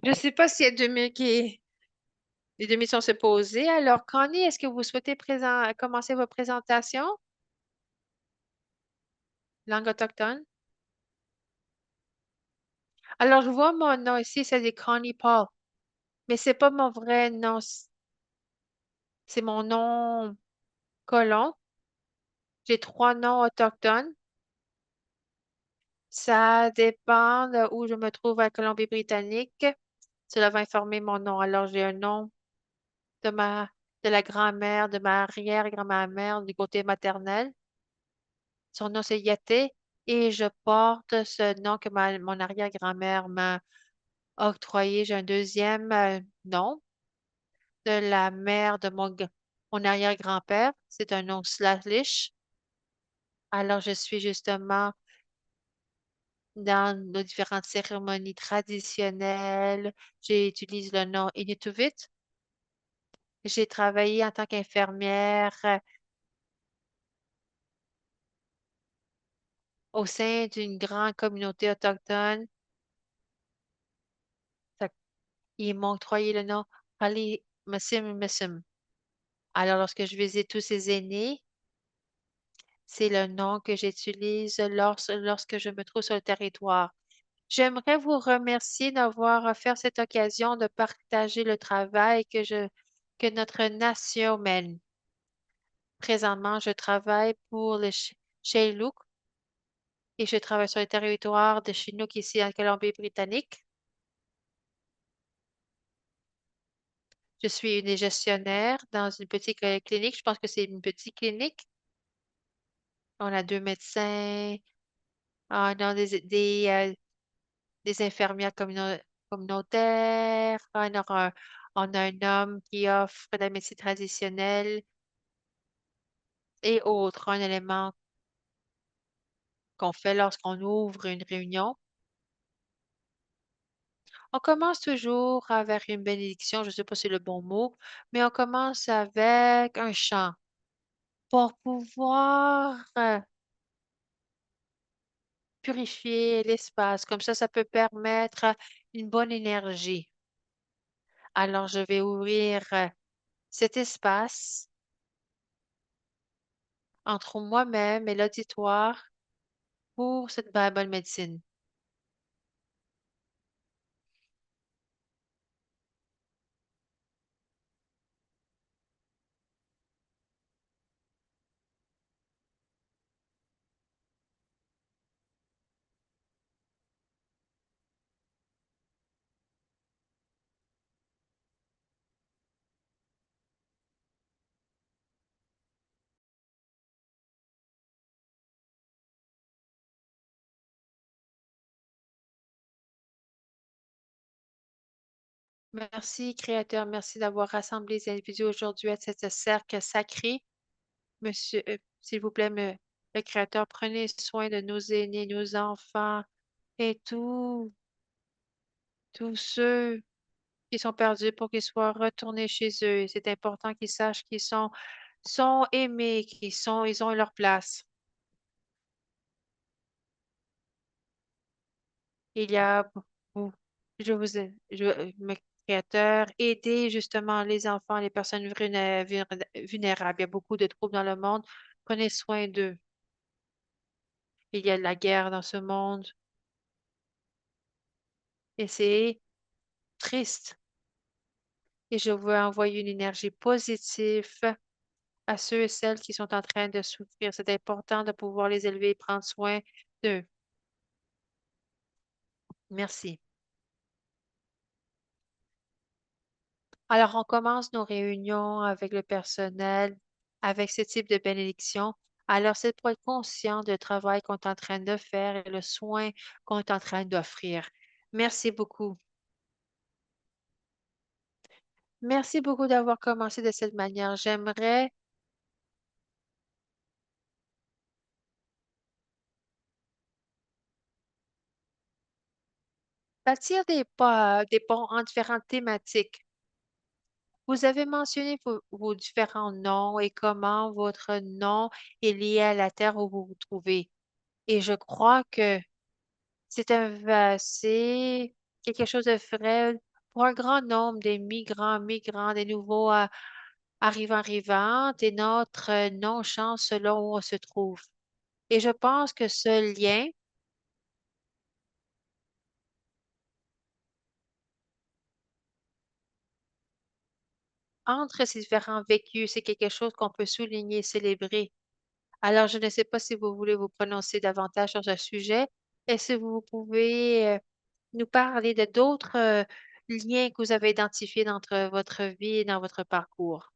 Je ne sais pas s'il y a les demi sont se poser. Alors, Connie, est-ce que vous souhaitez commencer vos présentations? Langue autochtone? Alors, je vois mon nom ici, c'est des Connie Paul. Mais c'est pas mon vrai nom. C'est mon nom colon. J'ai trois noms autochtones. Ça dépend de où je me trouve à Colombie-Britannique. Cela va informer mon nom. Alors, j'ai un nom de de la grand-mère, de ma arrière-grand-mère du côté maternel. Son nom, c'est Yaté, et je porte ce nom que mon arrière-grand-mère m'a octroyé. J'ai un deuxième nom de la mère de mon arrière-grand-père. C'est un nom Salish. Alors, je suis justement dans nos différentes cérémonies traditionnelles. J'utilise le nom Inuttavut. J'ai travaillé en tant qu'infirmière au sein d'une grande communauté autochtone. Fait qu'ils m'ont octroyé le nom Ali Massim Missim. Alors, lorsque je visite tous ces aînés, c'est le nom que j'utilise lorsque je me trouve sur le territoire. J'aimerais vous remercier d'avoir offert cette occasion de partager le travail que notre nation mène. Présentement, je travaille pour les Shaylouk et je travaille sur le territoire de Chinook ici en Colombie-Britannique. Je suis une gestionnaire dans une petite clinique. Je pense que c'est une petite clinique. On a deux médecins, on a des infirmières communautaires, on a un homme qui offre de la médecine traditionnelle et autres, un élément qu'on fait lorsqu'on ouvre une réunion. On commence toujours avec une bénédiction, je ne sais pas si c'est le bon mot, mais on commence avec un chant pour pouvoir purifier l'espace. Comme ça peut permettre une bonne énergie. Alors, je vais ouvrir cet espace entre moi-même et l'auditoire pour cette bonne médecine. Merci, Créateur. Merci d'avoir rassemblé les individus aujourd'hui à cet cercle sacré. Monsieur, s'il vous plaît, le Créateur, prenez soin de nos aînés, nos enfants et tous ceux qui sont perdus pour qu'ils soient retournés chez eux. C'est important qu'ils sachent qu'ils sont aimés, ils ont leur place. Il y a beaucoup, mes créateurs, aider justement les enfants, les personnes vulnérables. Il y a beaucoup de troubles dans le monde. Prenez soin d'eux. Il y a de la guerre dans ce monde et c'est triste. Et je veux envoyer une énergie positive à ceux et celles qui sont en train de souffrir. C'est important de pouvoir les élever et prendre soin d'eux. Merci. Alors, on commence nos réunions avec le personnel, avec ce type de bénédiction. Alors, c'est pour être conscient du travail qu'on est en train de faire et le soin qu'on est en train d'offrir. Merci beaucoup. Merci beaucoup d'avoir commencé de cette manière. J'aimerais bâtir des ponts en différentes thématiques. Vous avez mentionné vos différents noms et comment votre nom est lié à la terre où vous vous trouvez. Et je crois que c'est un passé. quelque chose de vrai pour un grand nombre de migrants, des nouveaux arrivants, et notre nom change selon où on se trouve. Et je pense que ce lien entre ces différents vécus, c'est quelque chose qu'on peut souligner, célébrer. Alors, je ne sais pas si vous voulez vous prononcer davantage sur ce sujet. Est-ce que vous pouvez nous parler de d'autres liens que vous avez identifiés dans votre vie et dans votre parcours?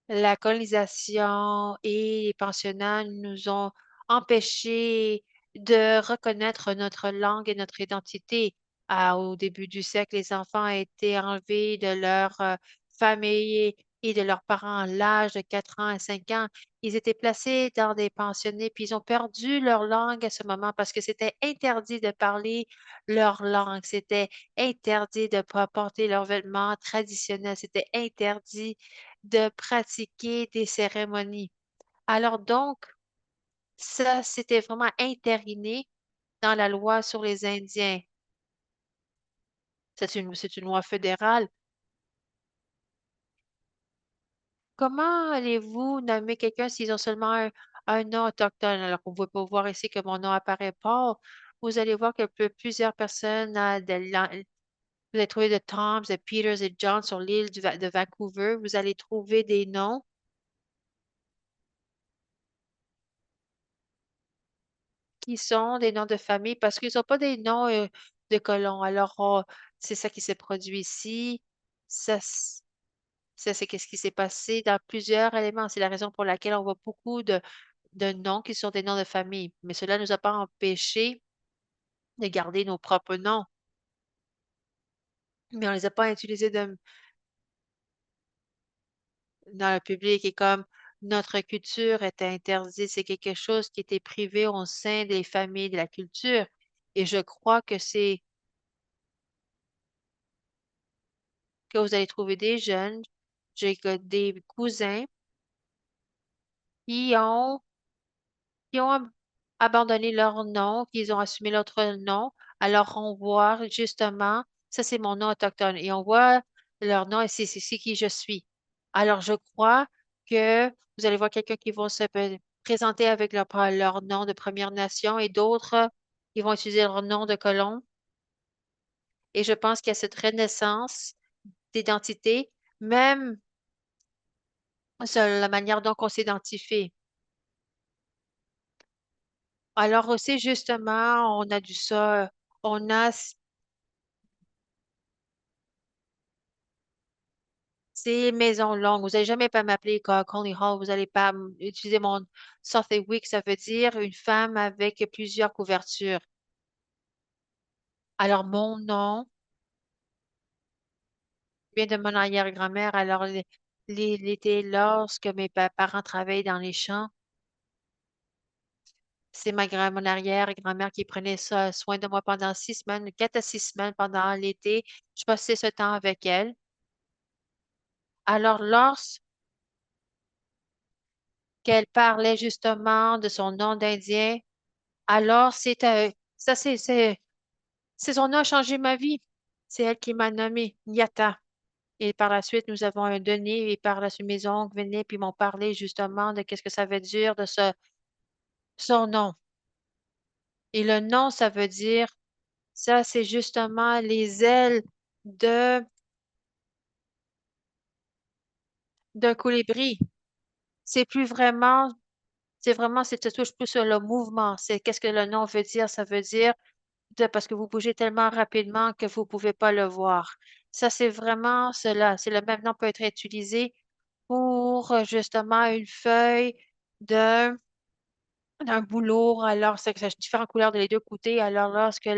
La colonisation et les pensionnats nous ont empêchés de reconnaître notre langue et notre identité. Au début du siècle, les enfants ont été enlevés de leur famille et de leurs parents à l'âge de 4 ans à 5 ans. Ils étaient placés dans des pensionnats, puis ils ont perdu leur langue à ce moment parce que c'était interdit de parler leur langue. C'était interdit de pas porter leurs vêtements traditionnels. C'était interdit de pratiquer des cérémonies. Alors donc, ça, c'était vraiment entériné dans la loi sur les Indiens. C'est une loi fédérale. Comment allez-vous nommer quelqu'un s'ils ont seulement un nom autochtone? Alors qu'on ne peut voir ici que mon nom apparaît pas. Vous allez voir que plusieurs personnes, vous allez trouver de Toms, de Peters et John sur l'île de Vancouver. Vous allez trouver des noms qui sont des noms de famille parce qu'ils n'ont pas des noms de colons. Alors, c'est ça qui s'est produit ici. Ça, ça c'est qu'est-ce qui s'est passé dans plusieurs éléments. C'est la raison pour laquelle on voit beaucoup de noms qui sont des noms de famille. Mais cela ne nous a pas empêchés de garder nos propres noms. Mais on ne les a pas utilisés dans le public et comme notre culture était interdite, c'est quelque chose qui était privé au sein des familles de la culture. Et je crois que c'est que vous allez trouver des jeunes, j'ai que des cousins qui ont, qui ont abandonné leur nom, qu'ils ont assumé l'autre nom. Alors, on voit justement, ça c'est mon nom autochtone, et on voit leur nom et c'est qui je suis. Alors, je crois que vous allez voir quelqu'un qui va se présenter avec leur nom de Première Nation et d'autres, ils vont utiliser leur nom de colon. Et je pense qu'il y a cette renaissance d'identité, même sur la manière dont on s'identifie. Alors aussi, justement, on a du ça, on a ces maisons longues. Vous n'allez jamais pas m'appeler Conley Hall, vous n'allez pas utiliser mon Sothéwick, ça veut dire une femme avec plusieurs couvertures. Alors, mon nom vient de mon arrière-grand-mère. Alors, l'été, lorsque mes parents travaillaient dans les champs, c'est mon arrière-grand-mère qui prenait soin de moi pendant 6 semaines, 4 à 6 semaines pendant l'été. Je passais ce temps avec elle. Alors, lorsqu'elle parlait justement de son nom d'Indien, alors c'est son nom a changé ma vie. C'est elle qui m'a nommé Nyata. Et par la suite, nous avons un Denis et par la suite, mes oncles venaient puis m'ont parlé justement de qu'est-ce que ça veut dire de son nom. Et le nom, ça veut dire, ça, c'est justement les ailes de, d'un colibri. C'est plus vraiment, c'est vraiment, c'est, ça touche plus sur le mouvement. C'est qu'est-ce que le nom veut dire? Ça veut dire parce que vous bougez tellement rapidement que vous ne pouvez pas le voir. Ça, c'est vraiment cela. C'est le même nom peut être utilisé pour justement une feuille d'un d'un bouleau. Alors, c'est différentes couleurs de les deux côtés. Alors, lorsque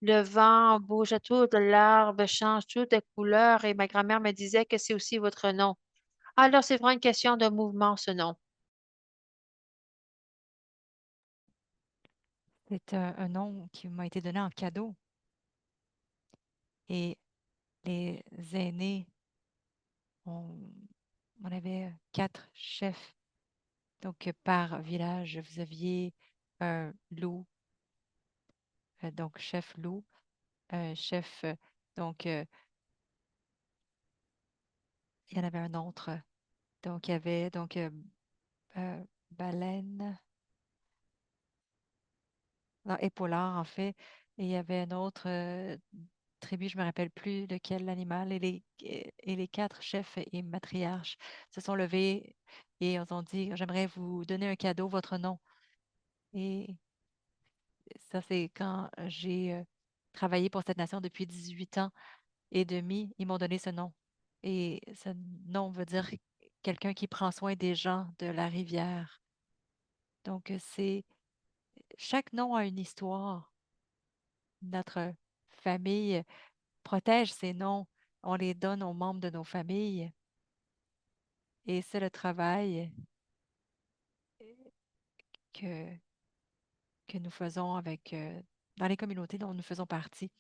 le vent bouge à tout, l'arbre change toutes de couleurs et ma grand-mère me disait que c'est aussi votre nom. Alors, c'est vraiment une question de mouvement, ce nom. C'est un nom qui m'a été donné en cadeau. Et les aînés, on, on avait 4 chefs Donc, par village, vous aviez un loup, donc chef loup, un chef, donc il y en avait un autre. Donc, il y avait donc euh, baleine, non, épaulard en fait, et il y avait un autre tribu, je me rappelle plus de quel animal, et les quatre chefs et matriarches se sont levés et ont dit, j'aimerais vous donner un cadeau, votre nom. Et ça, c'est quand j'ai travaillé pour cette nation depuis 18 ans et demi, ils m'ont donné ce nom. Et ce nom veut dire quelqu'un qui prend soin des gens de la rivière. Donc, chaque nom a une histoire. Notre famille protège ces noms. On les donne aux membres de nos familles. Et c'est le travail que, que nous faisons dans les communautés dont nous faisons partie.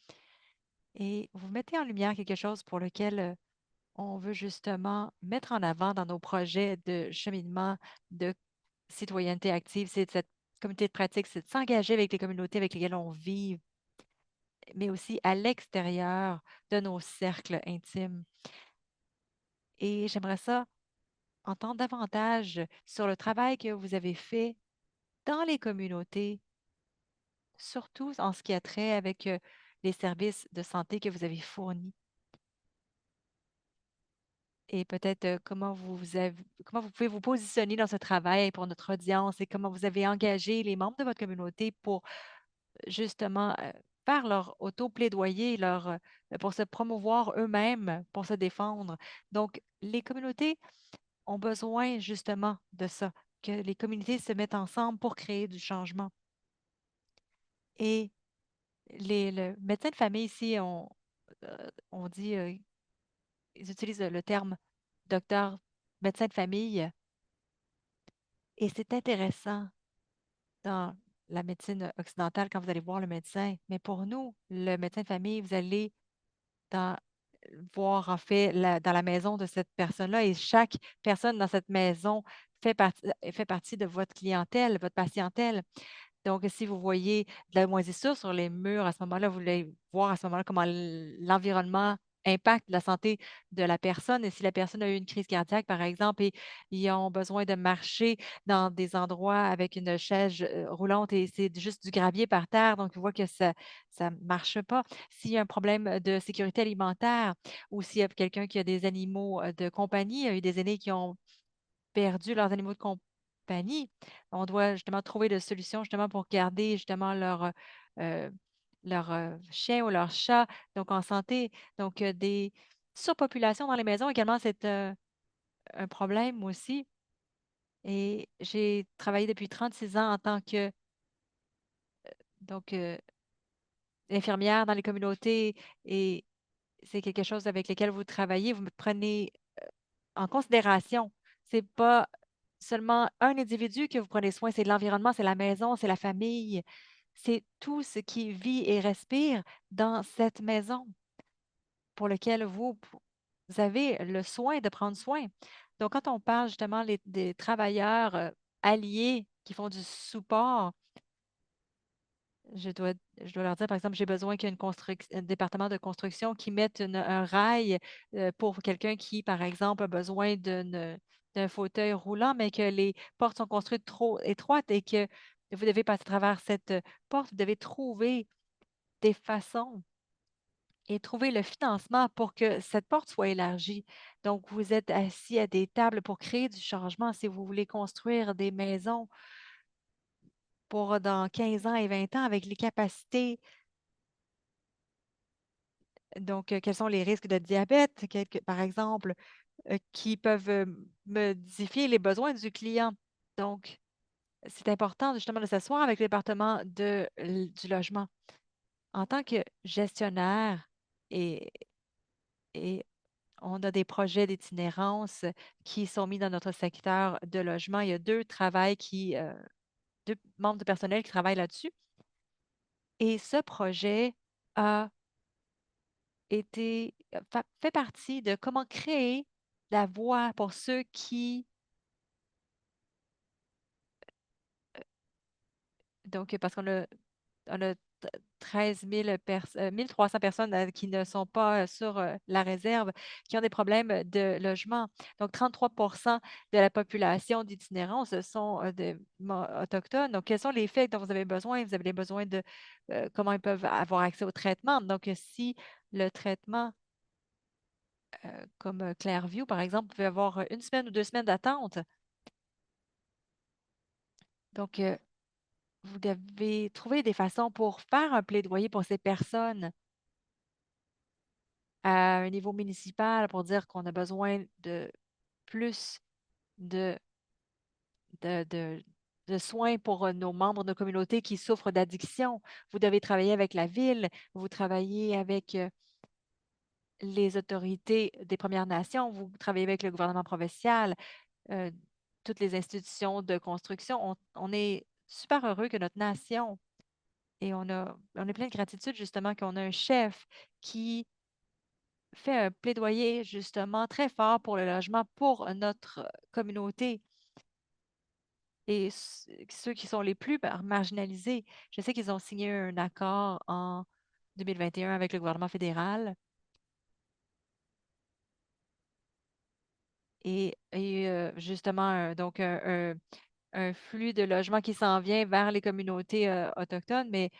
Et vous mettez en lumière quelque chose pour lequel on veut justement mettre en avant dans nos projets de cheminement de citoyenneté active, c'est cette communauté de pratique, c'est de s'engager avec les communautés avec lesquelles on vit, mais aussi à l'extérieur de nos cercles intimes. Et j'aimerais ça entendre davantage sur le travail que vous avez fait dans les communautés, surtout en ce qui a trait avec les services de santé que vous avez fournis. Et peut-être comment vous pouvez vous positionner dans ce travail pour notre audience et comment vous avez engagé les membres de votre communauté pour justement faire leur auto-plaidoyer, pour se promouvoir eux-mêmes, pour se défendre. Donc, les communautés ont besoin justement de ça, que les communautés se mettent ensemble pour créer du changement. Et le médecin de famille ici, on dit, ils utilisent le terme docteur, médecin de famille. Et c'est intéressant dans la médecine occidentale quand vous allez voir le médecin. Mais pour nous, le médecin de famille, vous allez dans, voir en fait dans la maison de cette personne-là et chaque personne dans cette maison fait partie de votre clientèle, votre patientèle. Donc, si vous voyez de la moisissure sur les murs, à ce moment-là, vous voulez voir à ce moment-là comment l'environnement impacte la santé de la personne. Et si la personne a eu une crise cardiaque, par exemple, et ils ont besoin de marcher dans des endroits avec une chaise roulante et c'est juste du gravier par terre, donc on voit que ça ne marche pas. S'il y a un problème de sécurité alimentaire ou s'il y a quelqu'un qui a des animaux de compagnie, il y a eu des aînés qui ont perdu leurs animaux de compagnie. On doit justement trouver des solutions justement pour garder justement euh, leur chien ou leur chat donc en santé. Donc, des surpopulations dans les maisons également, c'est un problème aussi. Et j'ai travaillé depuis 36 ans en tant que donc infirmière dans les communautés et c'est quelque chose avec lequel vous travaillez. Vous me prenez en considération. C'est pas seulement un individu que vous prenez soin, c'est l'environnement, c'est la maison, c'est la famille, c'est tout ce qui vit et respire dans cette maison pour lequel vous avez le soin de prendre soin. Donc, quand on parle justement des travailleurs alliés qui font du support, je dois, je dois leur dire, par exemple, j'ai besoin qu'il y ait un département de construction qui mette un rail pour quelqu'un qui, par exemple, a besoin d'un fauteuil roulant, mais que les portes sont construites trop étroites et que vous devez passer à travers cette porte. Vous devez trouver des façons et trouver le financement pour que cette porte soit élargie. Donc, vous êtes assis à des tables pour créer du changement. Si vous voulez construire des maisons pour dans 15 ans et 20 ans avec les capacités. Donc, quels sont les risques de diabète, par exemple, qui peuvent modifier les besoins du client. Donc, c'est important justement de s'asseoir avec le département du logement. En tant que gestionnaire, et, et on a des projets d'itinérance qui sont mis dans notre secteur de logement. Il y a deux membres de personnel qui travaillent là-dessus. Et ce projet a fait partie de comment créer la voie pour ceux qui Donc, parce on a 13 000 1300 personnes qui ne sont pas sur la réserve, qui ont des problèmes de logement. Donc, 33% de la population d'itinérants, ce sont des autochtones. Donc, quels sont les faits dont vous avez besoin? Vous avez besoin de comment ils peuvent avoir accès au traitement. Donc, si le traitement, comme Clairview, par exemple, peut avoir une semaine ou 2 semaines d'attente. Donc, vous devez trouver des façons pour faire un plaidoyer pour ces personnes à un niveau municipal pour dire qu'on a besoin de plus de, de, de- de soins pour nos membres de nos communautés qui souffrent d'addiction. Vous devez travailler avec la ville, vous travaillez avec les autorités des Premières Nations, vous travaillez avec le gouvernement provincial, euh, toutes les institutions de construction. On est super heureux que notre nation, et on est plein de gratitude justement qu'on a un chef qui fait un plaidoyer justement très fort pour le logement pour notre communauté et ceux qui sont les plus marginalisés. Je sais qu'ils ont signé un accord en 2021 avec le gouvernement fédéral justement donc un flux de logements qui s'en vient vers les communautés autochtones, mais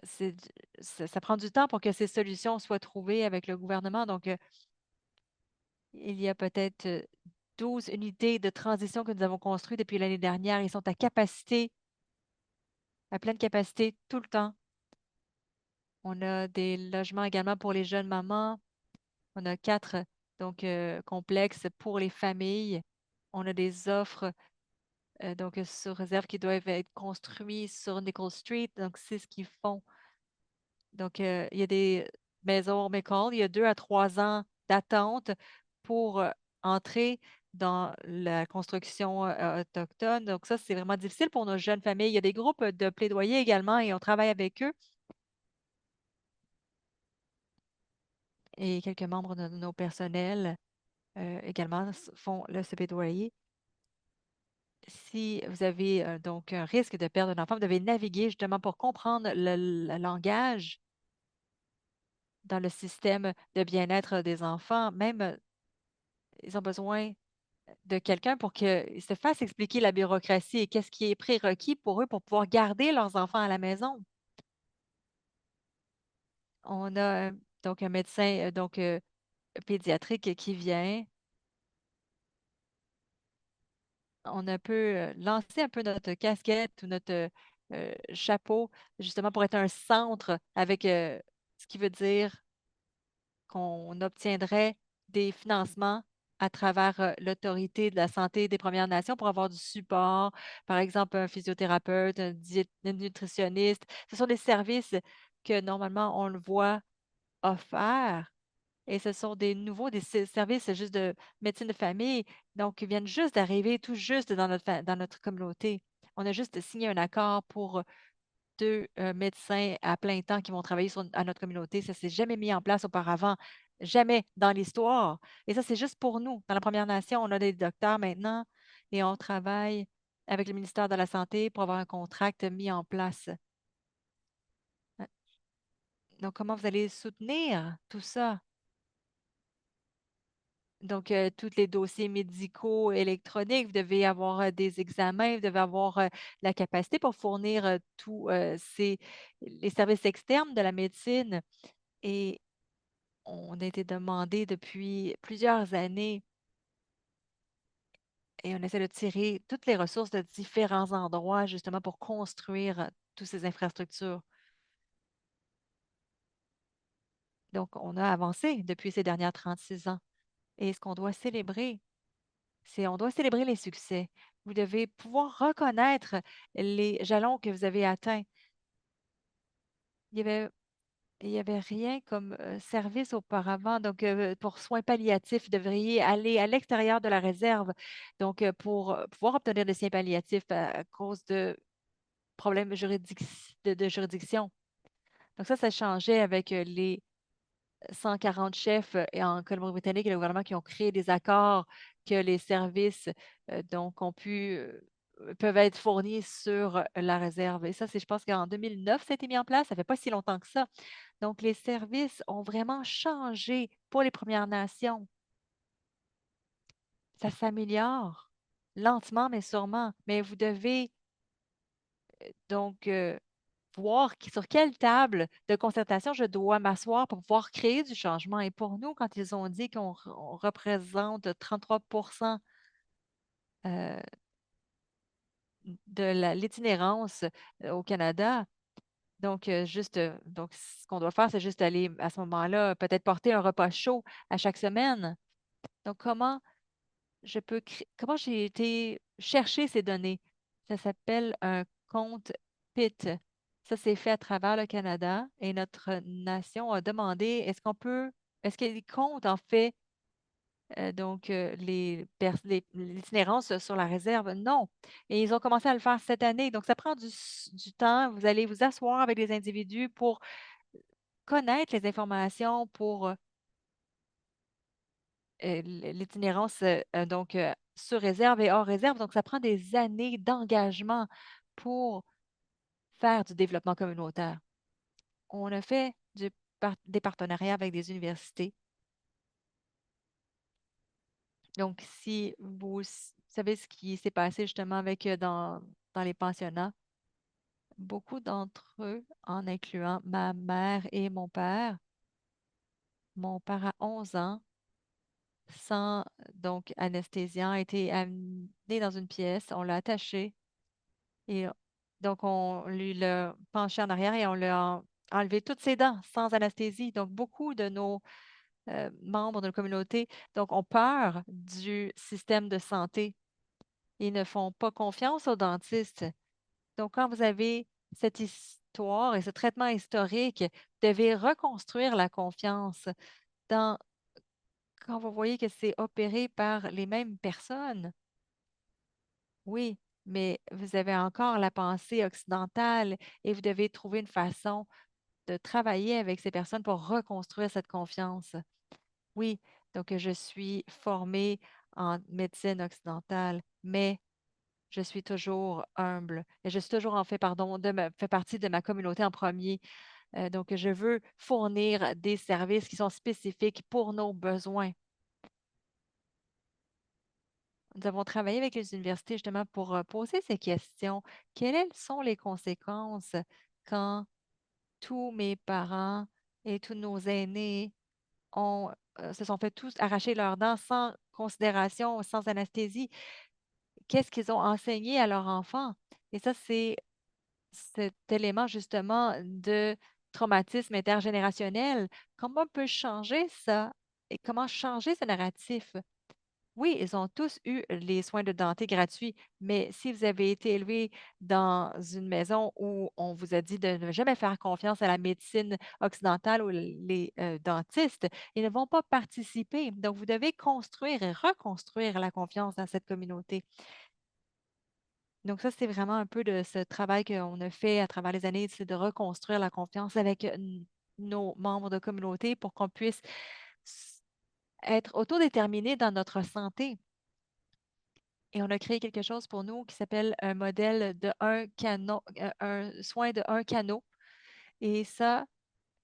c'est, ça prend du temps pour que ces solutions soient trouvées avec le gouvernement. Donc, il y a peut-être 12 unités de transition que nous avons construites depuis l'année dernière. Ils sont à capacité, à pleine capacité tout le temps. On a des logements également pour les jeunes mamans. On a 4 complexes pour les familles. On a des offres sur réserve qui doivent être construits sur Nicole Street. Donc, c'est ce qu'ils font. Donc, il y a des maisons McCall, il y a 2 à 3 ans d'attente pour entrer dans la construction autochtone. Donc, ça, c'est vraiment difficile pour nos jeunes familles. Il y a des groupes de plaidoyer également et on travaille avec eux. Et quelques membres de nos personnels également font ce plaidoyer. Si vous avez donc un risque de perdre un enfant, vous devez naviguer justement pour comprendre le langage dans le système de bien-être des enfants. Même, ils ont besoin de quelqu'un pour qu'ils se fassent expliquer la bureaucratie et qu'est-ce qui est prérequis pour eux pour pouvoir garder leurs enfants à la maison. On a donc un médecin pédiatrique qui vient. On a peu lancé un peu notre casquette ou notre chapeau justement pour être un centre avec ce qui veut dire qu'on obtiendrait des financements à travers l'Autorité de la santé des Premières Nations pour avoir du support, par exemple un physiothérapeute, un nutritionniste. Ce sont des services que normalement on le voit offerts et ce sont des services juste de médecine de famille, donc ils viennent juste d'arriver tout juste dans dans notre communauté. On a juste signé un accord pour 2 médecins à plein temps qui vont travailler à notre communauté. Ça s'est jamais mis en place auparavant, jamais dans l'histoire. Et ça, c'est juste pour nous. Dans la Première Nation, on a des docteurs maintenant et on travaille avec le ministère de la Santé pour avoir un contrat mis en place. Donc, comment vous allez soutenir tout ça? Donc, tous les dossiers médicaux électroniques, vous devez avoir des examens, vous devez avoir la capacité pour fournir tous les services externes de la médecine. Et on a été demandé depuis plusieurs années et on essaie de tirer toutes les ressources de différents endroits justement pour construire toutes ces infrastructures. Donc, on a avancé depuis ces dernières 36 ans. Et ce qu'on doit célébrer, c'est on doit célébrer les succès. Vous devez pouvoir reconnaître les jalons que vous avez atteints. Il y avait, il y avait rien comme service auparavant. Donc, pour soins palliatifs, vous devriez aller à l'extérieur de la réserve. Donc, pour pouvoir obtenir des soins palliatifs à cause de problèmes de juridiction. Donc, ça changeait avec les 140 chefs et en Colombie-Britannique et le gouvernement qui ont créé des accords que les services ont pu peuvent être fournis sur la réserve. Et ça, c'est, je pense qu'en 2009, ça a été mis en place. Ça fait pas si longtemps que ça. Donc, les services ont vraiment changé pour les Premières Nations. Ça s'améliore lentement, mais sûrement. Mais vous devez donc voir sur quelle table de concertation je dois m'asseoir pour pouvoir créer du changement. Et pour nous, quand ils ont dit on représente 33 euh, de l'itinérance au Canada, donc juste, donc ce qu'on doit faire, c'est juste aller à ce moment-là, peut-être porter un repas chaud à chaque semaine. Donc, comment j'ai été chercher ces données? Ça s'appelle un compte PIT. Ça, c'est fait à travers le Canada et notre nation a demandé est-ce qu'il compte en fait l'itinérance sur la réserve? Non. Et ils ont commencé à le faire cette année. Donc, ça prend du temps. Vous allez vous asseoir avec des individus pour connaître les informations pour l'itinérance sur réserve et hors réserve. Donc, ça prend des années d'engagement pour faire du développement communautaire. On a fait des partenariats avec des universités. Donc, si vous savez ce qui s'est passé justement avec dans les pensionnats, beaucoup d'entre eux, en incluant ma mère et mon père a 11 ans, sans donc anesthésiant, a été amené dans une pièce, on l'a attaché et donc on lui l'a penché en arrière et on lui a enlevé toutes ses dents sans anesthésie. Donc beaucoup de nos membres de la communauté donc ont peur du système de santé. Ils ne font pas confiance aux dentistes. Donc quand vous avez cette histoire et ce traitement historique, vous devez reconstruire la confiance dans quand vous voyez que c'est opéré par les mêmes personnes. Oui, mais vous avez encore la pensée occidentale et vous devez trouver une façon de travailler avec ces personnes pour reconstruire cette confiance. Oui, donc je suis formée en médecine occidentale, mais je suis toujours humble et je suis toujours en fait, pardon, fait partie de ma communauté en premier. Donc, je veux fournir des services qui sont spécifiques pour nos besoins. Nous avons travaillé avec les universités justement pour poser ces questions. Quelles sont les conséquences quand tous mes parents et tous nos aînés se sont fait tous arracher leurs dents sans considération, sans anesthésie? Qu'est-ce qu'ils ont enseigné à leurs enfants? Et ça, c'est cet élément justement de traumatisme intergénérationnel. Comment on peut changer ça et comment changer ce narratif? Oui, ils ont tous eu les soins de dentée gratuits, mais si vous avez été élevé dans une maison où on vous a dit de ne jamais faire confiance à la médecine occidentale ou les dentistes, ils ne vont pas participer. Donc, vous devez construire et reconstruire la confiance dans cette communauté. Donc, ça, c'est vraiment un peu de ce travail qu'on a fait à travers les années, c'est de reconstruire la confiance avec nos membres de communauté pour qu'on puisse s- être autodéterminés dans notre santé. Et on a créé quelque chose pour nous qui s'appelle un modèle de un canot, un soin de un canot. Et ça,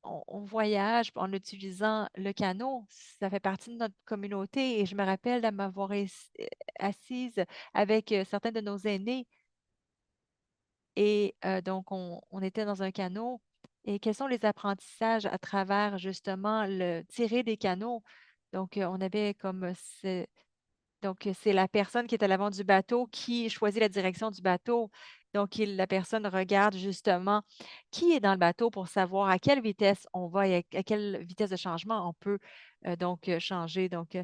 on voyage en utilisant le canot. Ça fait partie de notre communauté. Et je me rappelle de m'avoir assise avec certains de nos aînés. Et donc, on était dans un canot. Et quels sont les apprentissages à travers justement le tirer des canots? Donc, on avait comme donc, c'est la personne qui est à l'avant du bateau qui choisit la direction du bateau. Donc, la personne regarde justement qui est dans le bateau pour savoir à quelle vitesse on va et à quelle vitesse de changement on peut changer. Donc,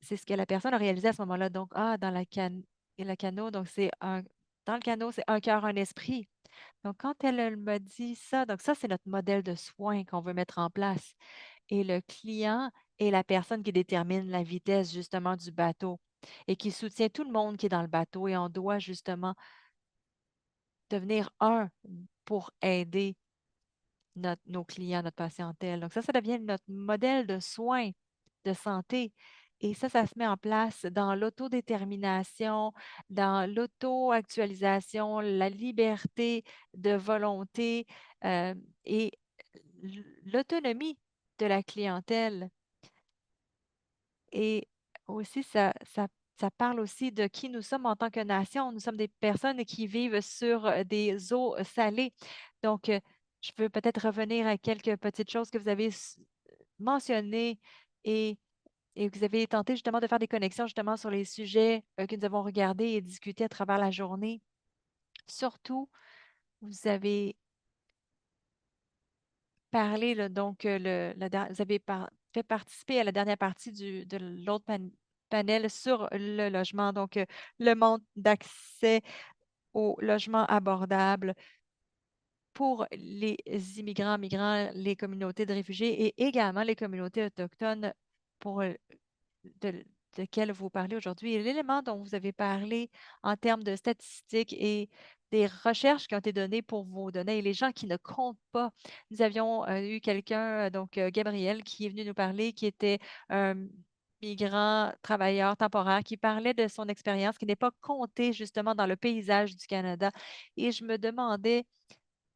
c'est ce que la personne a réalisé à ce moment-là. Donc, dans le canot, donc dans le canot, c'est un cœur, un esprit. Donc, quand elle m'a dit ça, donc ça, c'est notre modèle de soins qu'on veut mettre en place. Et le client est la personne qui détermine la vitesse justement du bateau et qui soutient tout le monde qui est dans le bateau. Et on doit justement devenir un pour aider nos clients, notre patientèle. Donc ça devient notre modèle de soins de santé. Et ça se met en place dans l'autodétermination, dans l'auto-actualisation, la liberté de volonté euh, et l'autonomie de la clientèle. Et aussi, ça parle aussi de qui nous sommes en tant que nation. Nous sommes des personnes qui vivent sur des eaux salées. Donc, je veux peut-être revenir à quelques petites choses que vous avez mentionnées et, et vous avez tenté justement de faire des connexions justement sur les sujets que nous avons regardés et discutés à travers la journée. Surtout, vous avez parlé, là, donc, vous avez fait participer à la dernière partie de l'autre panel sur le logement, donc le manque d'accès au logement abordable pour les immigrants, migrants, les communautés de réfugiés et également les communautés autochtones pour de, desquels vous parlez aujourd'hui et l'élément dont vous avez parlé en termes de statistiques et des recherches qui ont été données pour vos données et les gens qui ne comptent pas. Nous avions eu quelqu'un, donc Gabriel, qui est venu nous parler, qui était un migrant, travailleur temporaire, qui parlait de son expérience qui n'est pas comptée justement dans le paysage du Canada. Et je me demandais,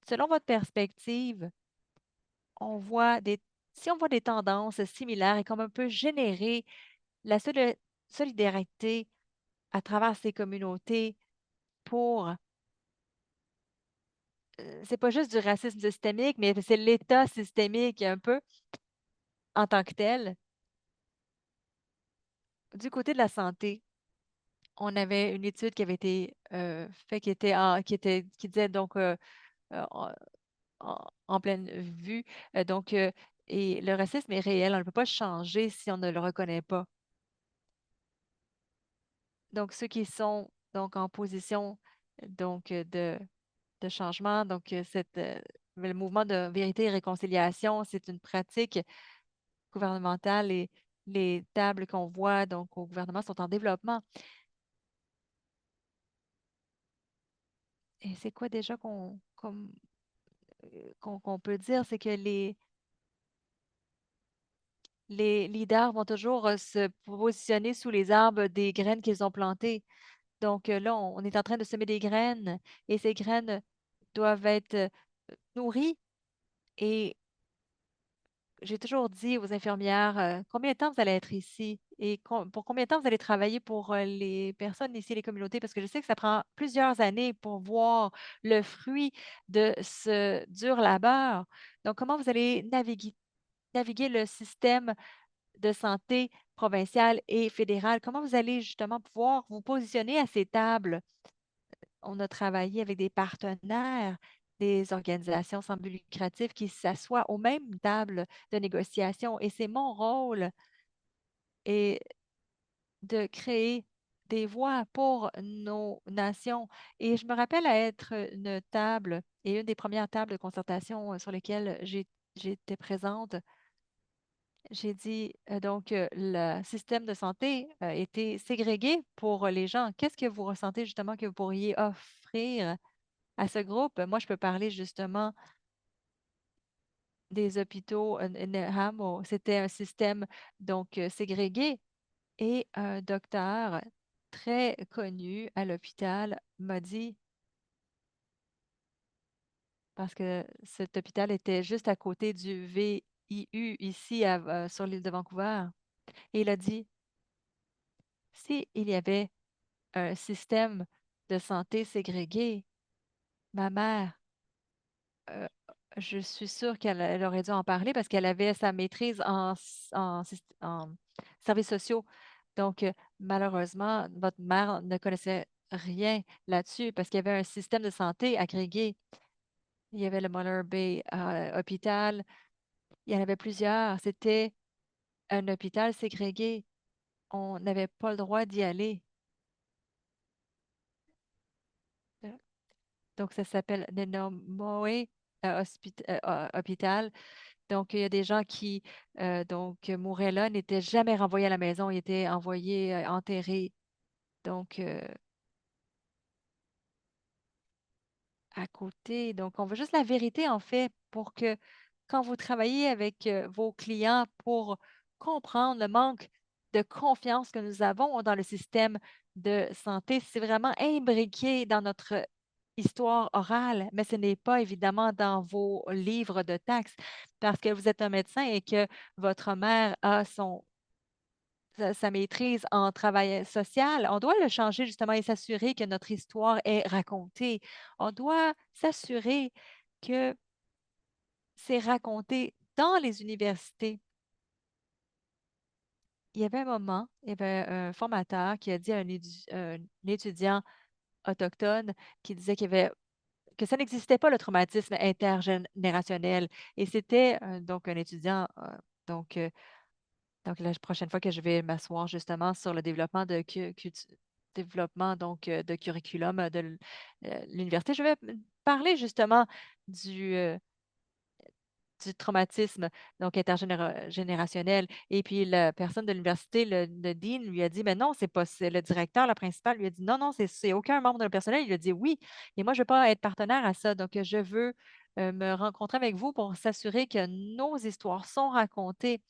selon votre perspective, on voit des, si on voit des tendances similaires et comme on peut générer la solidarité à travers ces communautés pour, c'est pas juste du racisme systémique, mais c'est l'État systémique un peu en tant que tel. Du côté de la santé, on avait une étude qui avait été faite qui disait donc euh, en, en pleine vue. Donc, et le racisme est réel, on ne peut pas changer si on ne le reconnaît pas. Donc, ceux qui sont donc en position donc de changement. Donc, le mouvement de vérité et réconciliation, c'est une pratique gouvernementale et les tables qu'on voit donc au gouvernement sont en développement. Et c'est quoi déjà qu'on peut dire? C'est que les leaders vont toujours se positionner sous les arbres des graines qu'ils ont plantées. Donc là, on est en train de semer des graines et ces graines doivent être nourries. Et j'ai toujours dit aux infirmières, combien de temps vous allez être ici et pour combien de temps vous allez travailler pour les personnes ici, les communautés, parce que je sais que ça prend plusieurs années pour voir le fruit de ce dur labeur. Donc, comment vous allez naviguer le système de santé provincial et fédéral? Comment vous allez justement pouvoir vous positionner à ces tables? On a travaillé avec des partenaires, des organisations sans but lucratif qui s'assoient aux mêmes tables de négociation. Et c'est mon rôle et de créer des voix pour nos nations. Et je me rappelle à être une table et une des premières tables de concertation sur lesquelles j'étais présente. J'ai dit donc le système de santé a été ségrégué pour les gens. Qu'est-ce que vous ressentez justement que vous pourriez offrir à ce groupe? Moi, je peux parler justement des hôpitaux Neham. C'était un système donc ségrégué et un docteur très connu à l'hôpital m'a dit, parce que cet hôpital était juste à côté du VIU ici sur l'île de Vancouver, et il a dit, s'il y avait un système de santé ségrégué, ma mère euh, je suis sûre qu'elle aurait dû en parler parce qu'elle avait sa maîtrise en services sociaux. Donc, malheureusement, votre mère ne connaissait rien là-dessus parce qu'il y avait un système de santé agrégé. Il y avait le Muller Bay hôpital. Il y en avait plusieurs. C'était un hôpital ségrégué. On n'avait pas le droit d'y aller. Donc, ça s'appelle Nenomoe Hôpital. Donc, il y a des gens qui donc mouraient là, n'étaient jamais renvoyés à la maison, ils étaient envoyés, enterrés. Donc, à côté. Donc, on veut juste la vérité, en fait, pour que quand vous travaillez avec vos clients pour comprendre le manque de confiance que nous avons dans le système de santé. C'est vraiment imbriqué dans notre histoire orale, mais ce n'est pas évidemment dans vos livres de taxes parce que vous êtes un médecin et que votre mère a sa maîtrise en travail social. On doit le changer justement et s'assurer que notre histoire est racontée. On doit s'assurer que c'est raconté dans les universités. Il y avait un moment, il y avait un formateur qui a dit à un étudiant autochtone qui disait que ça n'existait pas le traumatisme intergénérationnel. Et c'était donc un étudiant, donc, euh, donc la prochaine fois que je vais m'asseoir justement sur le développement développement de curriculum l'université, je vais parler justement du, euh, du traumatisme donc intergénérationnel. Et puis la personne de l'université, le dean, lui a dit, mais non, c'est pas c'est le directeur, la principale, lui a dit, non, non, c'est aucun membre de le personnel. Il a dit oui. Et moi, je ne veux pas être partenaire à ça. Donc, je veux me rencontrer avec vous pour s'assurer que nos histoires sont racontées.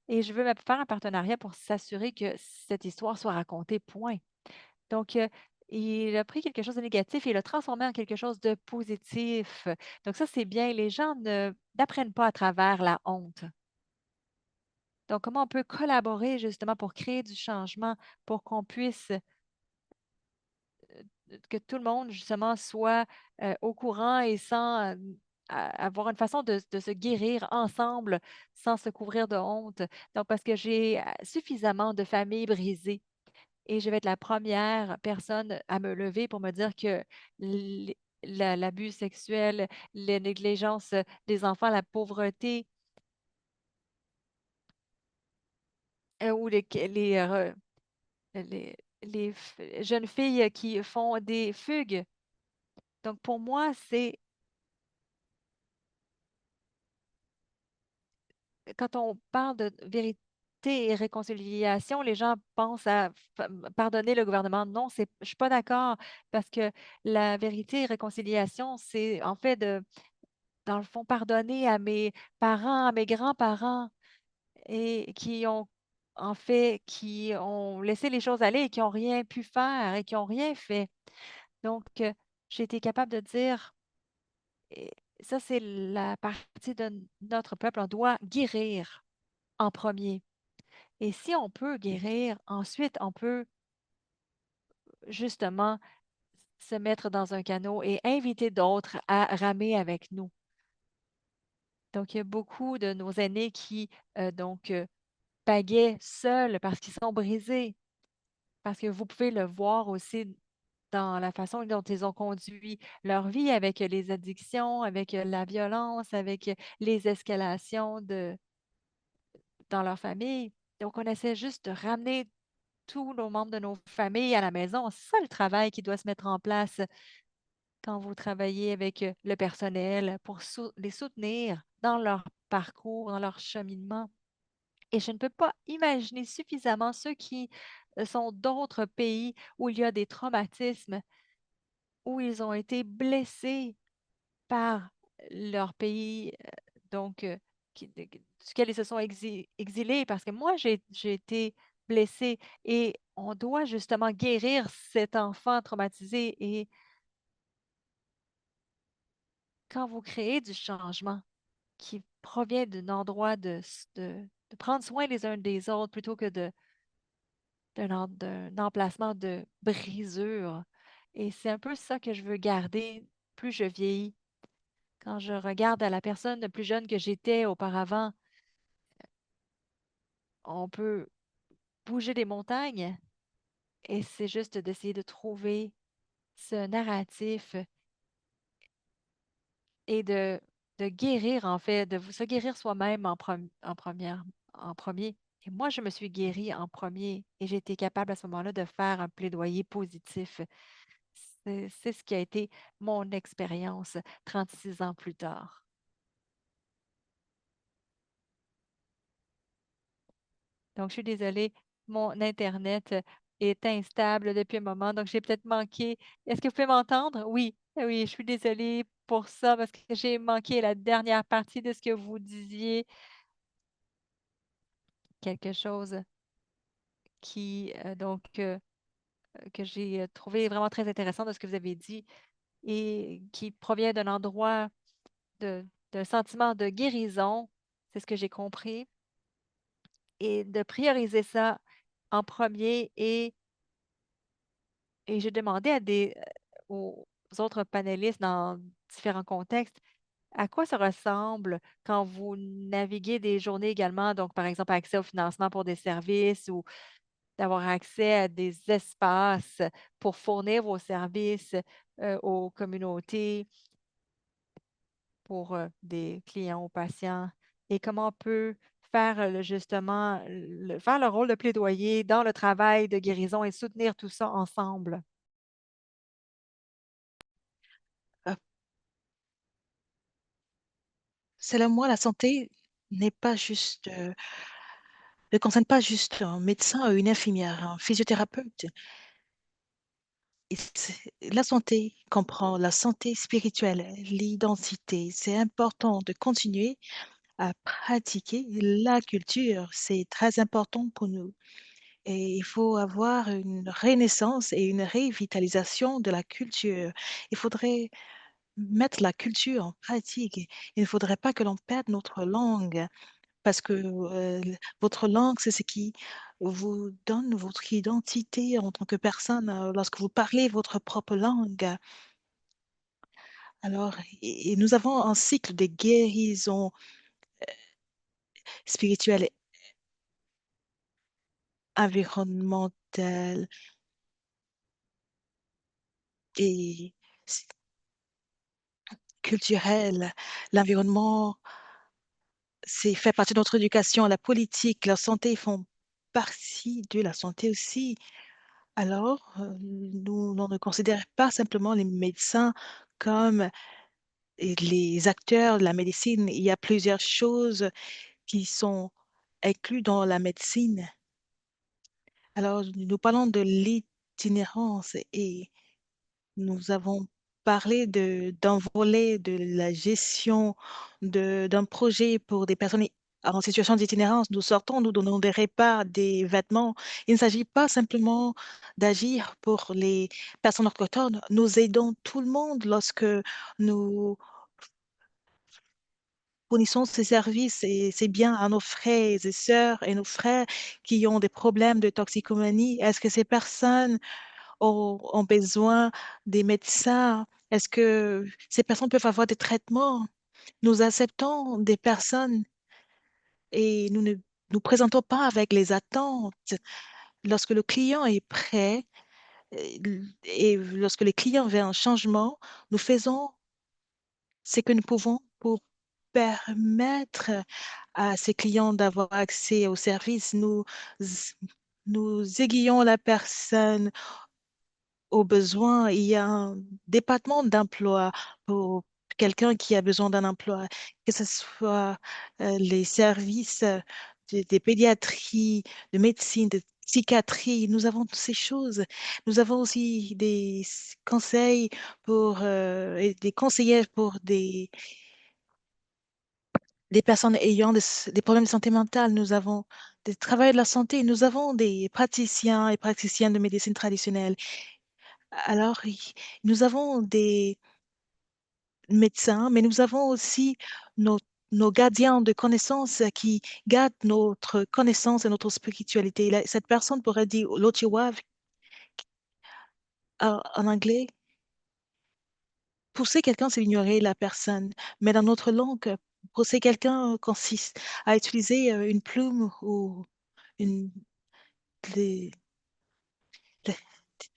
Et je veux faire un partenariat pour s'assurer que cette histoire soit racontée, point. Donc, il a pris quelque chose de négatif et il l'a transformé en quelque chose de positif. Donc ça, c'est bien. Les gens ne n'apprennent pas à travers la honte. Donc, comment on peut collaborer justement pour créer du changement, pour qu'on puisse, que tout le monde justement soit au courant et sans avoir une façon de se guérir ensemble sans se couvrir de honte. Donc, parce que j'ai suffisamment de familles brisées. Et je vais être la première personne à me lever pour me dire que l- l'abus sexuel, la négligence des enfants, la pauvreté, ou jeunes filles qui font des fugues. Donc, pour moi, c'est quand on parle de vérité et réconciliation, les gens pensent à pardonner le gouvernement. Non, je suis pas d'accord parce que la vérité et réconciliation, c'est en fait dans le fond, pardonner à mes parents, à mes grands-parents et qui ont, en fait, qui ont laissé les choses aller et qui n'ont rien pu faire et qui n'ont rien fait. Donc, j'ai été capable de dire, et ça, c'est la partie de notre peuple, on doit guérir en premier. Et si on peut guérir, ensuite, on peut justement se mettre dans un canot et inviter d'autres à ramer avec nous. Donc, il y a beaucoup de nos aînés qui, pagaient seuls parce qu'ils sont brisés, parce que vous pouvez le voir aussi dans la façon dont ils ont conduit leur vie avec les addictions, avec la violence, avec les escalations dans leur famille. Donc, on essaie juste de ramener tous nos membres de nos familles à la maison. C'est ça le travail qui doit se mettre en place quand vous travaillez avec le personnel pour les soutenir dans leur parcours, dans leur cheminement. Et je ne peux pas imaginer suffisamment ceux qui sont d'autres pays où il y a des traumatismes, où ils ont été blessés par leur pays, duquel ils se sont exilés, parce que moi, j'ai été blessée et on doit justement guérir cet enfant traumatisé. Et quand vous créez du changement qui provient d'un endroit de prendre soin les uns des autres plutôt que d'un emplacement de brisure. Et c'est un peu ça que je veux garder plus je vieillis. Quand je regarde à la personne plus jeune que j'étais auparavant, on peut bouger des montagnes et c'est juste d'essayer de trouver ce narratif et de guérir, en fait, se guérir soi-même en premier. Et moi, je me suis guérie en premier et j'ai été capable à ce moment-là de faire un plaidoyer positif. C'est ce qui a été mon expérience 36 ans plus tard. Donc, je suis désolée, mon Internet est instable depuis un moment, donc j'ai peut-être manqué. Est-ce que vous pouvez m'entendre? Oui, oui, je suis désolée pour ça parce que j'ai manqué la dernière partie de ce que vous disiez. Quelque chose. que j'ai trouvé vraiment très intéressant de ce que vous avez dit et qui provient d'un endroit de d'un sentiment de guérison, c'est ce que j'ai compris, et de prioriser ça en premier. Et j'ai demandé aux autres panélistes dans différents contextes à quoi ça ressemble quand vous naviguez des journées également, donc par exemple accès au financement pour des services ou d'avoir accès à des espaces pour fournir vos services aux communautés, pour des clients ou patients, et comment on peut faire justement faire le rôle de plaidoyer dans le travail de guérison et soutenir tout ça ensemble. Euh, Selon moi, la santé n'est pas juste, ne concerne pas juste un médecin ou une infirmière, un physiothérapeute. La santé comprend la santé spirituelle, l'identité. C'est important de continuer à pratiquer la culture. C'est très important pour nous. Et il faut avoir une renaissance et une revitalisation de la culture. Il faudrait mettre la culture en pratique. Il ne faudrait pas que l'on perde notre langue parce que votre langue, c'est ce qui vous donne votre identité en tant que personne lorsque vous parlez votre propre langue. Alors, et nous avons un cycle de guérison spirituelle, environnementale et s- culturelle. L'environnement, c'est fait partie de notre éducation, la politique, la santé font partie de la santé aussi. Alors, nous, on ne considère pas simplement les médecins comme les acteurs de la médecine. Il y a plusieurs choses qui sont incluses dans la médecine. Alors, nous parlons de l'itinérance et nous avons parlé d'un volet de la gestion d'un projet pour des personnes en situation d'itinérance. Nous sortons, nous donnons des repas, des vêtements. Il ne s'agit pas simplement d'agir pour les personnes autochtones. Nous aidons tout le monde lorsque nous fournissons ces services et c'est bien à nos frères et sœurs et nos frères qui ont des problèmes de toxicomanie. Est-ce que ces personnes ont besoin des médecins? Est-ce que ces personnes peuvent avoir des traitements? Nous acceptons des personnes et nous ne nous présentons pas avec les attentes. Lorsque le client est prêt et lorsque le client veut un changement, nous faisons ce que nous pouvons pour permettre à ces clients d'avoir accès aux services. Nous aiguillons la personne aux besoins. Il y a un département d'emploi pour quelqu'un qui a besoin d'un emploi, que ce soit les services des pédiatries, de médecine, de psychiatrie. Nous avons toutes ces choses. Nous avons aussi des conseils et des conseillers pour des personnes ayant des problèmes de santé mentale. Nous avons des travailleurs de la santé. Nous avons des praticiens et praticiennes de médecine traditionnelle. Alors, nous avons des médecins, mais nous avons aussi nos, nos gardiens de connaissances qui gardent notre connaissance et notre spiritualité. Cette personne pourrait dire l'Otiwav en anglais. Pousser quelqu'un, c'est ignorer la personne. Mais dans notre langue, pousser quelqu'un consiste à utiliser une plume ou une, des- la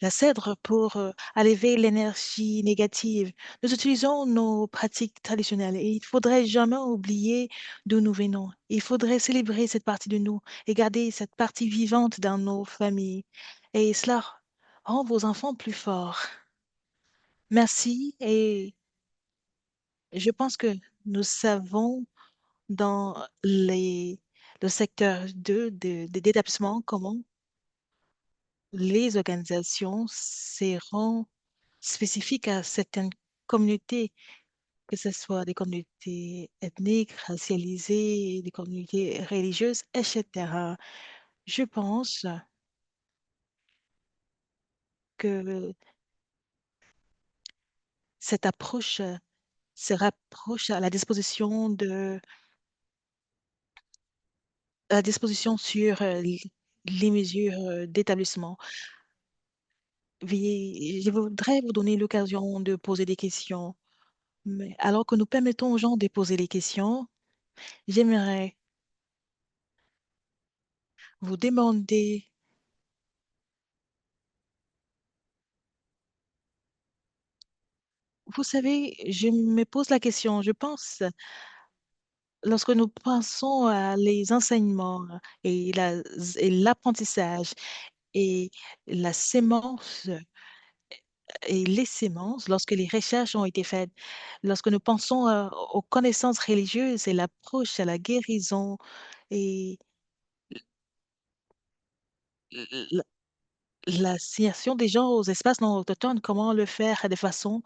la cèdre pour enlever l'énergie négative. Nous utilisons nos pratiques traditionnelles et il ne faudrait jamais oublier d'où nous venons. Il faudrait célébrer cette partie de nous et garder cette partie vivante dans nos familles. Et cela rend vos enfants plus forts. Merci et je pense que nous savons dans le secteur 2 d'établissement comment les organisations seront spécifiques à certaines communautés, que ce soit des communautés ethniques, racialisées, des communautés religieuses, etc. Je pense que cette approche se rapproche à la disposition sur les mesures d'établissement. Je voudrais vous donner l'occasion de poser des questions, mais alors que nous permettons aux gens de poser les questions, j'aimerais vous demander, vous savez, je me pose la question, je pense, lorsque nous pensons à les enseignements et l'apprentissage et la sémence et les sémences, lorsque les recherches ont été faites, lorsque nous pensons aux connaissances religieuses et l'approche à la guérison et l- l'assignation des gens aux espaces non autochtones, comment le faire de façon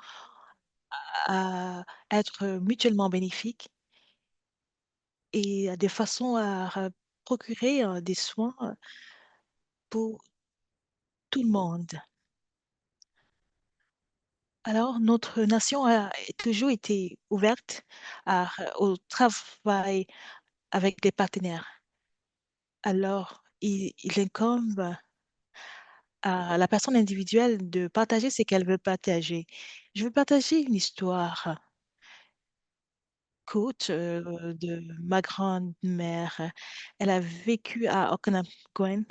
à être mutuellement bénéfique et de façon à procurer des soins pour tout le monde. Alors, notre nation a toujours été ouverte au travail avec des partenaires. Alors, il incombe à la personne individuelle de partager ce qu'elle veut partager. Je veux partager une histoire courte de ma grand-mère. Elle a vécu à Okanagan.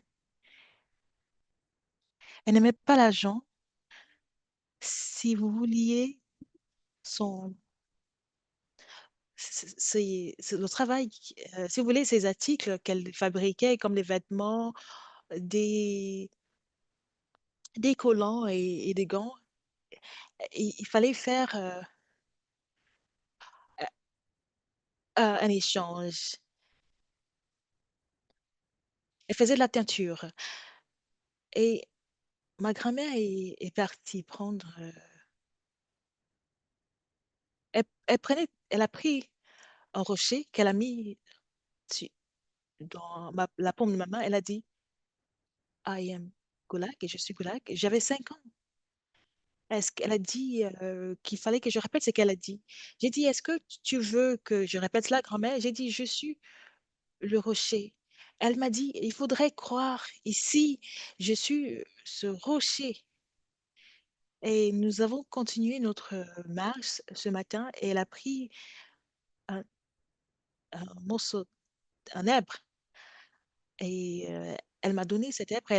Elle n'aimait pas l'argent. Si vous vouliez son, c'est le travail, si vous voulez, ces articles qu'elle fabriquait, comme des vêtements, des, des collants et des gants, il fallait faire un échange. Elle faisait de la teinture. Et ma grand-mère est partie prendre. Elle a pris un rocher qu'elle a mis dans la paume de ma main. Elle a dit, I am Gulak et je suis Gulak. J'avais 5 ans. Est-ce qu'elle a dit qu'il fallait que je répète ce qu'elle a dit? J'ai dit, est-ce que tu veux que je répète cela, grand-mère? J'ai dit, je suis le rocher. Elle m'a dit, il faudrait croire ici, je suis ce rocher. Et nous avons continué notre marche ce matin et elle a pris un, un morceau, un arbre et elle m'a donné cet arbre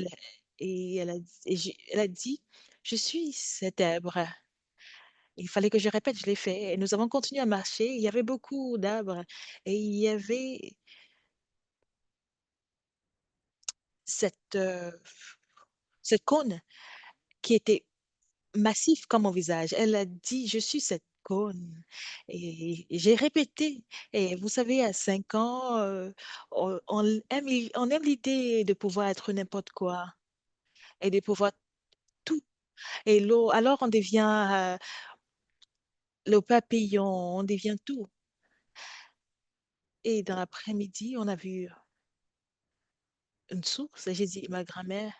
et elle a dit, je suis cet arbre. Il fallait que je répète, je l'ai fait. Et nous avons continué à marcher. Il y avait beaucoup d'arbres et il y avait cette, euh, cette cône qui était massif comme mon visage. Elle a dit, je suis cette cône. Et j'ai répété. Et vous savez, à 5 ans, on aime l'idée de pouvoir être n'importe quoi et de pouvoir tout. Et l'eau, alors on devient le papillon, on devient tout. Et dans l'après-midi, on a vu une source. Et j'ai dit, ma grand-mère,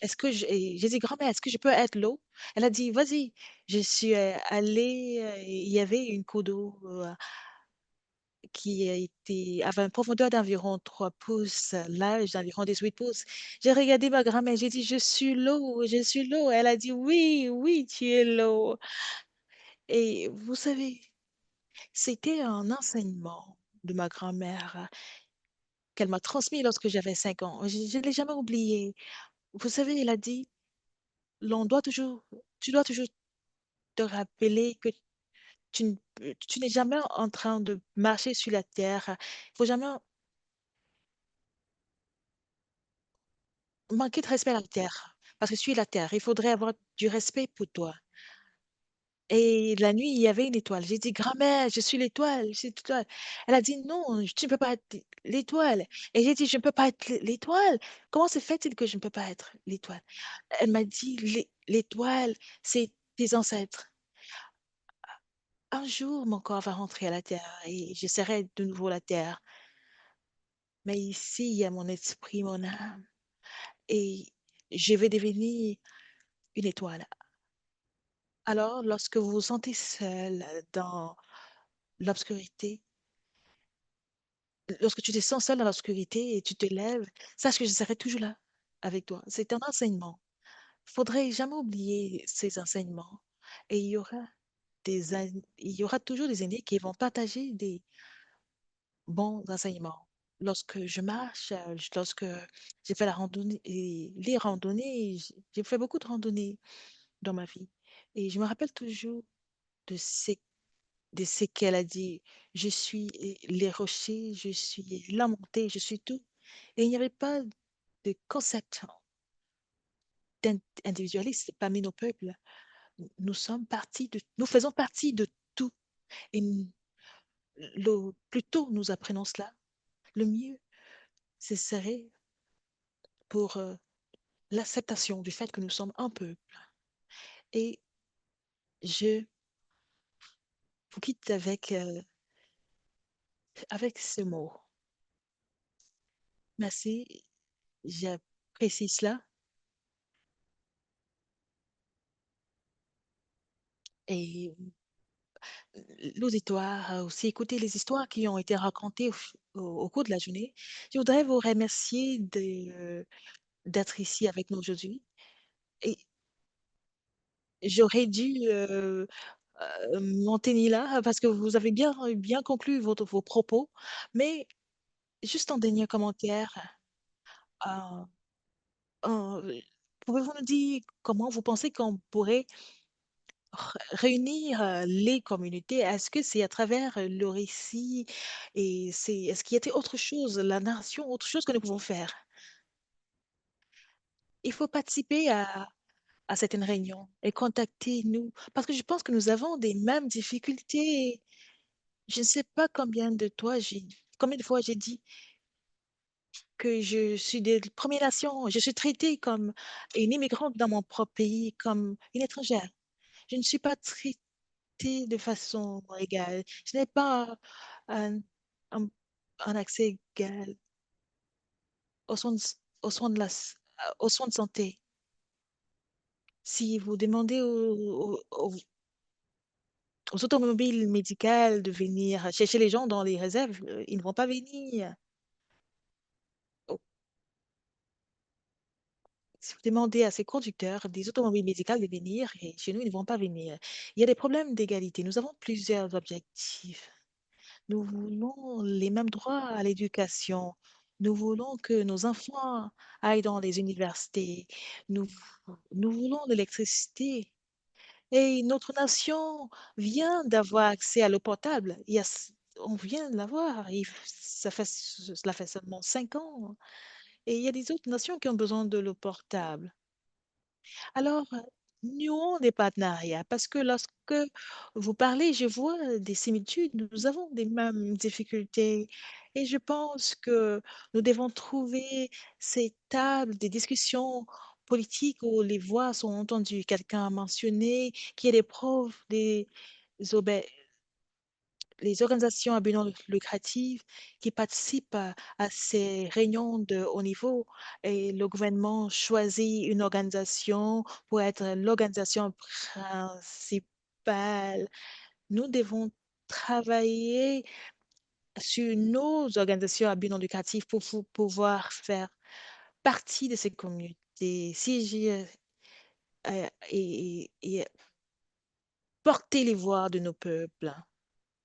et j'ai dit, grand-mère, est-ce que je peux être l'eau? Elle a dit, vas-y. Je suis allée, il y avait une cour d'eau avait une profondeur d'environ 3 pouces, large d'environ 18 pouces. J'ai regardé ma grand-mère, j'ai dit, je suis l'eau, je suis l'eau. Elle a dit, oui, oui, tu es l'eau. Et vous savez, c'était un enseignement de ma grand-mère qu'elle m'a transmis lorsque j'avais 5 ans. Je ne l'ai jamais oublié. Vous savez, elle a dit, tu dois toujours te rappeler que tu n'es jamais en train de marcher sur la terre. Il faut jamais manquer de respect à la terre, parce que tu es la terre. Il faudrait avoir du respect pour toi. Et la nuit, il y avait une étoile. J'ai dit, grand-mère, je suis l'étoile, je suis l'étoile. Elle a dit, non, tu ne peux pas être l'étoile. Et j'ai dit, je ne peux pas être l'étoile. Comment se fait-il que je ne peux pas être l'étoile? Elle m'a dit, l'étoile, c'est tes ancêtres. Un jour, mon corps va rentrer à la terre et je serai de nouveau la terre. Mais ici, il y a mon esprit, mon âme. Et je vais devenir une étoile. Alors, lorsque vous vous sentez seul dans l'obscurité, lorsque tu te sens seul dans l'obscurité et tu te lèves, sache que je serai toujours là avec toi. C'est un enseignement. Faudrait jamais oublier ces enseignements. Et il y aura toujours des aînés qui vont partager des bons enseignements. Lorsque je marche, lorsque j'ai fait la randonnée et les randonnées, j'ai fait beaucoup de randonnées dans ma vie. Et je me rappelle toujours de ce qu'elle a dit. Je suis les rochers, je suis la montée, je suis tout. Et il n'y avait pas de concept individualiste parmi nos peuples. Nous faisons partie de tout. Et le plus tôt nous apprenons cela, le mieux ce serait pour l'acceptation du fait que nous sommes un peuple. Et je vous quitte avec ce mot. Merci, j'apprécie cela. Et l'auditoire a aussi écouté les histoires qui ont été racontées au cours de la journée. Je voudrais vous remercier d'être ici avec nous aujourd'hui. Et j'aurais dû m'en tenir là parce que vous avez bien conclu vos propos. Mais juste en dernier commentaire, euh, euh, pouvez-vous nous dire comment vous pensez qu'on pourrait réunir les communautés? Est-ce que c'est à travers le récit est-ce qu'il y a autre chose, la narration, autre chose que nous pouvons faire? Il faut participer à certaines réunions et contacter nous parce que je pense que nous avons des mêmes difficultés. Je ne sais pas combien de fois j'ai dit que je suis des Premières Nations. Je suis traitée comme une immigrante dans mon propre pays, comme une étrangère. Je ne suis pas traitée de façon égale. Je n'ai pas un, un- un accès égal aux soins de, aux soins de aux soins de santé. Si vous demandez aux automobiles médicales de venir chercher les gens dans les réserves, ils ne vont pas venir. Oh, si vous demandez à ces conducteurs des automobiles médicales de venir, et chez nous, ils ne vont pas venir. Il y a des problèmes d'égalité. Nous avons plusieurs objectifs. Nous voulons les mêmes droits à l'éducation. Nous voulons que nos enfants aillent dans les universités. Nous, nous voulons de l'électricité. Et notre nation vient d'avoir accès à l'eau potable. On vient de l'avoir. Cela fait seulement 5 ans. Et il y a des autres nations qui ont besoin de l'eau portable. Alors, nouons des partenariats parce que lorsque vous parlez, je vois des similitudes. Nous avons des mêmes difficultés et je pense que nous devons trouver ces tables, des discussions politiques où les voix sont entendues. Quelqu'un a mentionné qu'il y a des profs, les organisations à but non lucratif qui participent à ces réunions de haut niveau et le gouvernement choisit une organisation pour être l'organisation principale. Nous devons travailler sur nos organisations à but non lucratif pour pouvoir faire partie de ces communautés. Si j'ai et porter les voix de nos peuples.